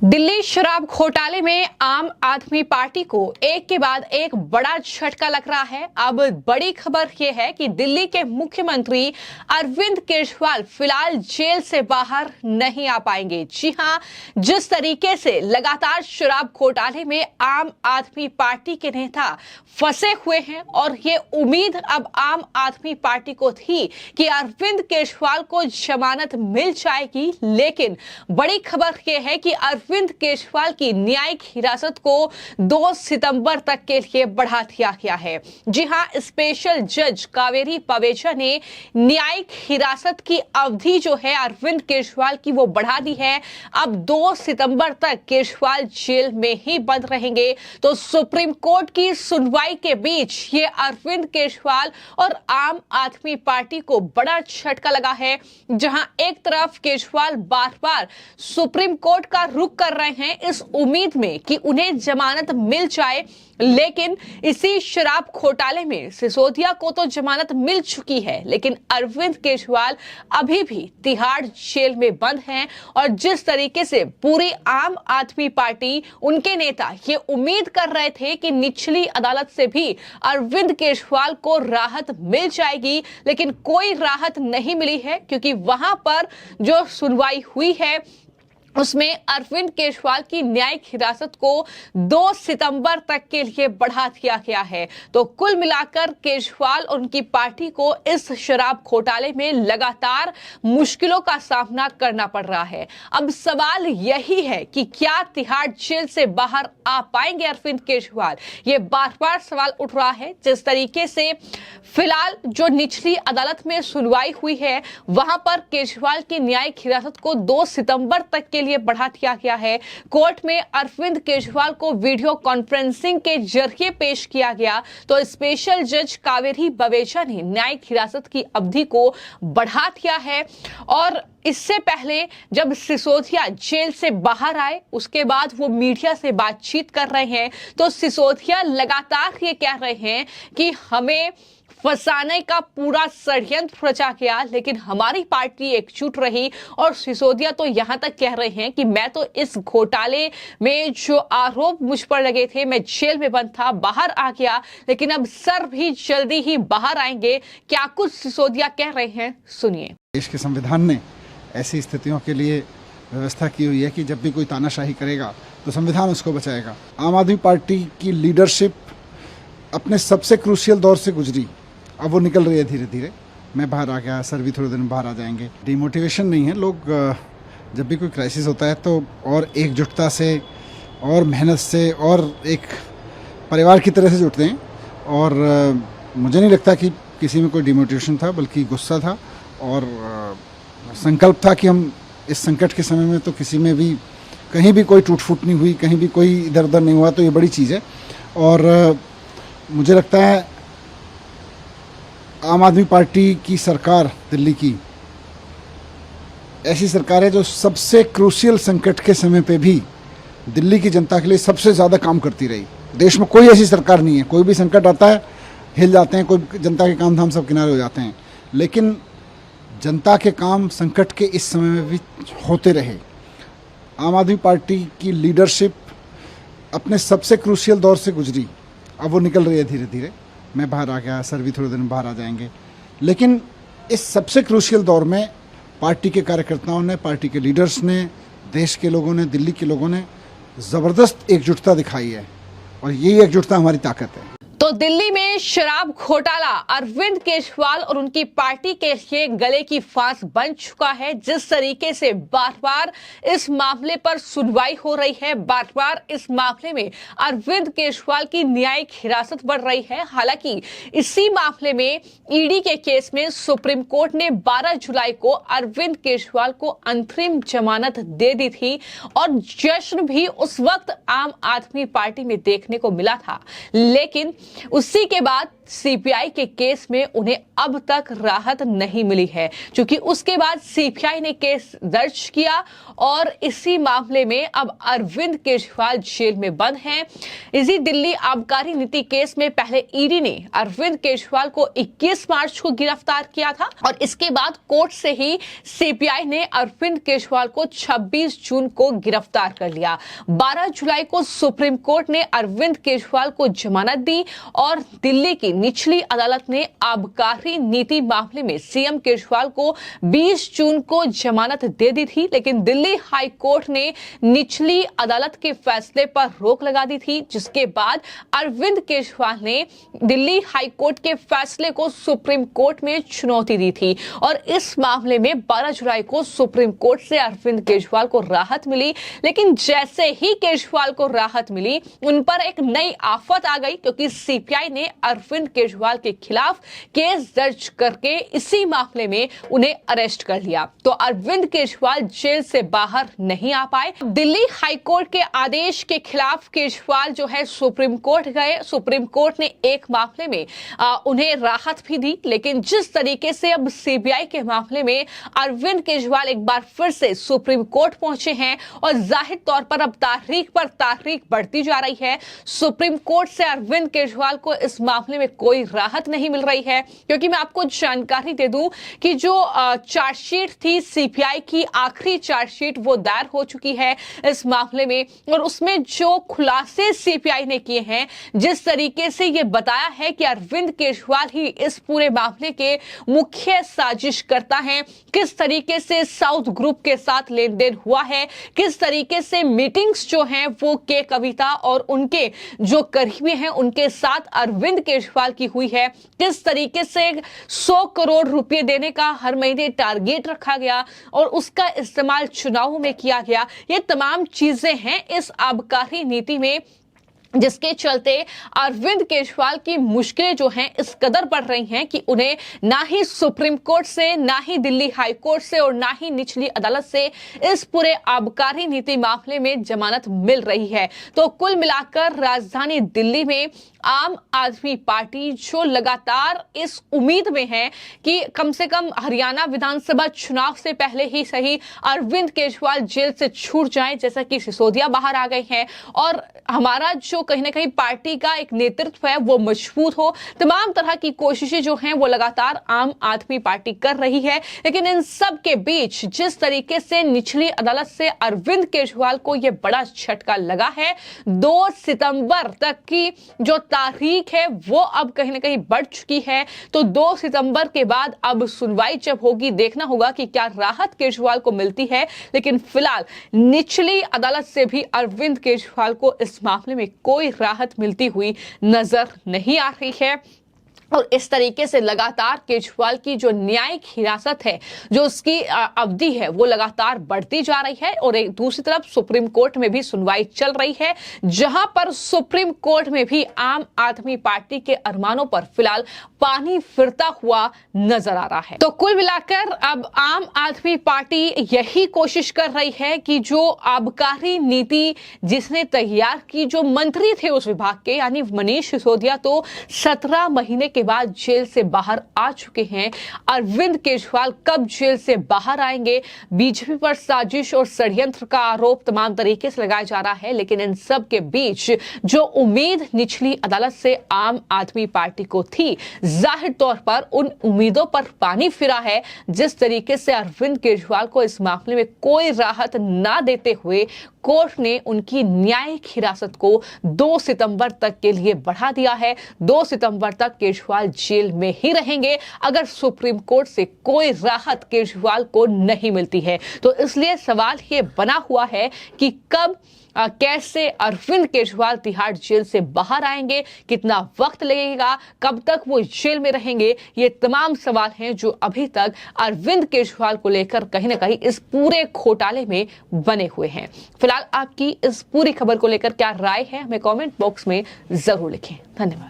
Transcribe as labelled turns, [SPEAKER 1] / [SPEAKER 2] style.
[SPEAKER 1] दिल्ली शराब घोटाले में आम आदमी पार्टी को एक के बाद एक बड़ा झटका लग रहा है। अब बड़ी खबर यह है कि दिल्ली के मुख्यमंत्री अरविंद केजरीवाल फिलहाल जेल से बाहर नहीं आ पाएंगे। जी हां, जिस तरीके से लगातार शराब घोटाले में आम आदमी पार्टी के नेता फंसे हुए हैं और ये उम्मीद अब आम आदमी पार्टी को थी कि अरविंद केजरीवाल को जमानत मिल जाएगी, लेकिन बड़ी खबर यह है कि अरविंद केजरीवाल की न्यायिक हिरासत को 2 सितंबर तक के लिए बढ़ा दिया गया है। जी हां, स्पेशल जज कावेरी पवेजा ने न्यायिक हिरासत की अवधि जो है अरविंद केजरीवाल की वो बढ़ा दी है। अब 2 सितंबर तक केजरीवाल जेल में ही बंद रहेंगे। तो सुप्रीम कोर्ट की सुनवाई के बीच ये अरविंद केजरीवाल और आम आदमी पार्टी को बड़ा झटका लगा है, जहां एक तरफ केजरीवाल बार-बार सुप्रीम कोर्ट का रुख कर रहे हैं इस उम्मीद में कि उन्हें जमानत मिल जाए, लेकिन इसी शराब घोटाले में सिसोदिया को तो जमानत मिल चुकी है, लेकिन अरविंद केजरीवाल अभी भी तिहाड़ जेल में बंद हैं। और जिस तरीके से पूरी आम आदमी पार्टी, उनके नेता ये उम्मीद कर रहे थे कि निचली अदालत से भी अरविंद केजरीवाल को राहत मिल जाएगी, लेकिन कोई राहत नहीं मिली है, क्योंकि वहां पर जो सुनवाई हुई है उसमें अरविंद केजरीवाल की न्यायिक हिरासत को 2 सितंबर तक के लिए बढ़ा दिया गया है। तो कुल मिलाकर केजरीवाल और उनकी पार्टी को इस शराब घोटाले में लगातार मुश्किलों का सामना करना पड़ रहा है। अब सवाल यही है कि क्या तिहाड़ जेल से बाहर आ पाएंगे अरविंद केजरीवाल? ये बार-बार सवाल उठ रहा है। जिस तरीके से फिलहाल जो निचली अदालत में सुनवाई हुई है, वहां पर केजरीवाल की न्यायिक हिरासत को 2 सितंबर तक के लिए बढ़ा दिया गया है। कोर्ट में अरविंद केजरीवाल को वीडियो कॉन्फ्रेंसिंग के जरिए पेश किया गया। तो स्पेशल जज कावेरी पवेजा ने न्यायिक हिरासत की अवधि को बढ़ा दिया है। और इससे पहले जब सिसोदिया जेल से बाहर आए, उसके बाद वो मीडिया से बातचीत कर रहे हैं, तो सिसोदिया लगातार ये कह रहे हैं कि हमें फंसाने का पूरा षड्यंत्र रचा गया, लेकिन हमारी पार्टी एकजुट रही। और सिसोदिया तो यहां तक कह रहे हैं कि मैं तो इस घोटाले में जो आरोप मुझ पर लगे थे, मैं जेल में बंद था, बाहर आ गया, लेकिन अब सर भी जल्दी ही बाहर आएंगे। क्या कुछ सिसोदिया कह रहे हैं, सुनिए।
[SPEAKER 2] देश के संविधान ने ऐसी स्थितियों के लिए व्यवस्था की हुई है कि जब भी कोई तानाशाही करेगा तो संविधान उसको बचाएगा। आम आदमी पार्टी की लीडरशिप अपने सबसे क्रूशियल दौर से गुजरी, अब वो निकल रही है धीरे धीरे। मैं बाहर आ गया, सर भी थोड़े दिन बाहर आ जाएंगे। डिमोटिवेशन नहीं है, लोग जब भी कोई क्राइसिस होता है तो और एकजुटता से और मेहनत से और एक परिवार की तरह से जुटते हैं। और मुझे नहीं लगता कि किसी में कोई डिमोटिवेशन था, बल्कि गुस्सा था और संकल्प था कि हम इस संकट के समय में तो किसी में भी कहीं भी कोई टूट फूट नहीं हुई, कहीं भी कोई इधर उधर नहीं हुआ, तो ये बड़ी चीज़ है। और मुझे लगता है आम आदमी पार्टी की सरकार, दिल्ली की ऐसी सरकार है जो सबसे क्रूशियल संकट के समय पे भी दिल्ली की जनता के लिए सबसे ज़्यादा काम करती रही। देश में कोई ऐसी सरकार नहीं है, कोई भी संकट आता है हिल जाते हैं, कोई जनता के काम धाम सब किनारे हो जाते हैं, लेकिन जनता के काम संकट के इस समय में भी होते रहे। आम आदमी पार्टी की लीडरशिप अपने सबसे क्रूशियल दौर से गुजरी, अब वो निकल रही है धीरे धीरे। मैं बाहर आ गया, सर भी थोड़े दिन बाहर आ जाएंगे, लेकिन इस सबसे क्रूशियल दौर में पार्टी के कार्यकर्ताओं ने, पार्टी के लीडर्स ने, देश के लोगों ने, दिल्ली के लोगों ने ज़बरदस्त एकजुटता दिखाई है, और यही एकजुटता हमारी ताकत है।
[SPEAKER 1] तो दिल्ली में शराब घोटाला अरविंद केजरीवाल और उनकी पार्टी के लिए गले की फांस बन चुका है। जिस तरीके से बार बार इस मामले पर सुनवाई हो रही है, बार बार इस मामले में अरविंद केजरीवाल की न्यायिक हिरासत बढ़ रही है। हालांकि इसी मामले में ईडी के केस में सुप्रीम कोर्ट ने 12 जुलाई को अरविंद केजरीवाल को अंतरिम जमानत दे दी थी, और जश्न भी उस वक्त आम आदमी पार्टी में देखने को मिला था। लेकिन उसी के बाद सीपीआई के केस में उन्हें अब तक राहत नहीं मिली है, क्योंकि उसके बाद सीपीआई ने केस दर्ज किया और इसी मामले में अब अरविंद केजरीवाल जेल में बंद हैं। इसी दिल्ली आबकारी नीति केस में पहले ईडी ने अरविंद केजरीवाल को 21 मार्च को गिरफ्तार किया था और इसके बाद कोर्ट से ही सीपीआई ने अरविंद केजरीवाल को 26 जून को गिरफ्तार कर लिया। 12 जुलाई को सुप्रीम कोर्ट ने अरविंद केजरीवाल को जमानत दी और दिल्ली की निचली अदालत ने आबकारी नीति मामले में सीएम केजरीवाल को 20 जून को जमानत दे दी थी, लेकिन दिल्ली हाई कोर्ट ने निचली अदालत के फैसले पर रोक लगा दी थी, जिसके बाद अरविंद केजरीवाल ने दिल्ली हाई कोर्ट के फैसले को सुप्रीम कोर्ट में चुनौती दी थी और इस मामले में 12 जुलाई को सुप्रीम कोर्ट से अरविंद केजरीवाल को राहत मिली। लेकिन जैसे ही केजरीवाल को राहत मिली, उन पर एक नई आफत आ गई, क्योंकि सीपीआई ने अरविंद केजरीवाल के खिलाफ केस दर्ज करके इसी मामले में उन्हें अरेस्ट कर लिया। तो अरविंद केजरीवाल जेल से बाहर नहीं आ पाए। दिल्ली हाई कोर्ट के आदेश के खिलाफ केजरीवाल जो है सुप्रीम कोर्ट गए। सुप्रीम कोर्ट ने एक मामले में उन्हें राहत भी दी, लेकिन जिस तरीके से अब सीबीआई के मामले में अरविंद केजरीवाल एक बार फिर से सुप्रीम कोर्ट पहुंचे हैं और जाहिर तौर पर अब तारीख पर तारीख बढ़ती जा रही है। सुप्रीम कोर्ट से अरविंद केजरीवाल को इस मामले में कोई राहत नहीं मिल रही है, क्योंकि मैं आपको जानकारी दे दूं कि जो चार्जशीट थी सीपीआई की, आखिरी चार्जशीट वो दायर हो चुकी है इस मामले में और उसमें जो खुलासे सीपीआई ने किए हैं, जिस तरीके से ये बताया है कि अरविंद केजरीवाल ही इस पूरे मामले के मुख्य साजिशकर्ता हैं, किस तरीके से साउथ ग्रुप के साथ लेन देन हुआ है, किस तरीके से मीटिंग्स जो हैं वो के कविता और उनके जो करीबी हैं उनके साथ अरविंद केजरीवाल की हुई है, किस तरीके से 100 करोड़ रुपए देने का हर महीने टारगेट रखा गया और उसका इस्तेमाल चुनावों में किया गया। ये तमाम चीजें हैं इस आबकारी नीति में, जिसके चलते अरविंद केजरीवाल की मुश्किलें जो हैं इस कदर बढ़ रही हैं कि उन्हें ना ही सुप्रीम कोर्ट से, ना ही दिल्ली हाई कोर्ट से और ना ही निचली अदालत से इस पूरे आबकारी नीति मामले में जमानत मिल रही है। तो कुल मिलाकर राजधानी दिल्ली में आम आदमी पार्टी जो लगातार इस उम्मीद में है कि कम से कम हरियाणा विधानसभा चुनाव से पहले ही सही अरविंद केजरीवाल जेल से छूट जाएं, जैसा कि सिसोदिया बाहर आ गए हैं और हमारा जो कहीं ना कहीं पार्टी का एक नेतृत्व है वो मजबूत हो। तमाम तरह की कोशिशें जो हैं वो लगातार आम आदमी पार्टी कर रही है, लेकिन इन सब के बीच जिस तरीके से निचली अदालत से अरविंद केजरीवाल को यह बड़ा झटका लगा है, 2 सितंबर तक की जो तारीख है वो अब कहीं ना कहीं बढ़ चुकी है। तो 2 सितंबर के बाद अब सुनवाई जब होगी, देखना होगा कि क्या राहत केजरीवाल को मिलती है। लेकिन फिलहाल निचली अदालत से भी अरविंद केजरीवाल को इस मामले में कोई राहत मिलती हुई नजर नहीं आ रही है और इस तरीके से लगातार केजरीवाल की जो न्यायिक हिरासत है, जो उसकी अवधि है वो लगातार बढ़ती जा रही है और एक दूसरी तरफ सुप्रीम कोर्ट में भी सुनवाई चल रही है, जहां पर सुप्रीम कोर्ट में भी आम आदमी पार्टी के अरमानों पर फिलहाल पानी फिरता हुआ नजर आ रहा है। तो कुल मिलाकर अब आम आदमी पार्टी यही कोशिश कर रही है कि जो आबकारी नीति जिसने तैयार की, जो मंत्री थे उस विभाग के यानी मनीष सिसोदिया, तो 17 महीने के बाद जेल से बाहर आ चुके हैं। अरविंद केजरीवाल कब जेल से बाहर आएंगे? बीजेपी पर साजिश और षड्यंत्र का आरोप तमाम तरीके से लगाया जा रहा है, लेकिन इन सब के बीच जो उम्मीद निचली अदालत से आम आदमी पार्टी को थी, जाहिर तौर पर उन उम्मीदों पर पानी फिरा है। जिस तरीके से अरविंद केजरीवाल को इस मामले में कोई राहत ना देते हुए कोर्ट ने उनकी न्यायिक हिरासत को 2 सितंबर तक के लिए बढ़ा दिया है। 2 सितंबर तक केजरीवाल जेल में ही रहेंगे अगर सुप्रीम कोर्ट से कोई राहत केजरीवाल को नहीं मिलती है। तो इसलिए सवाल ये बना हुआ है कि कब कैसे अरविंद केजरीवाल तिहाड़ जेल से बाहर आएंगे, कितना वक्त लगेगा, कब तक वो जेल में रहेंगे, ये तमाम सवाल हैं जो अभी तक अरविंद केजरीवाल को लेकर कहीं ना कहीं इस पूरे घोटाले में बने हुए हैं। फिलहाल आपकी इस पूरी खबर को लेकर क्या राय है, हमें कमेंट बॉक्स में जरूर लिखें। धन्यवाद।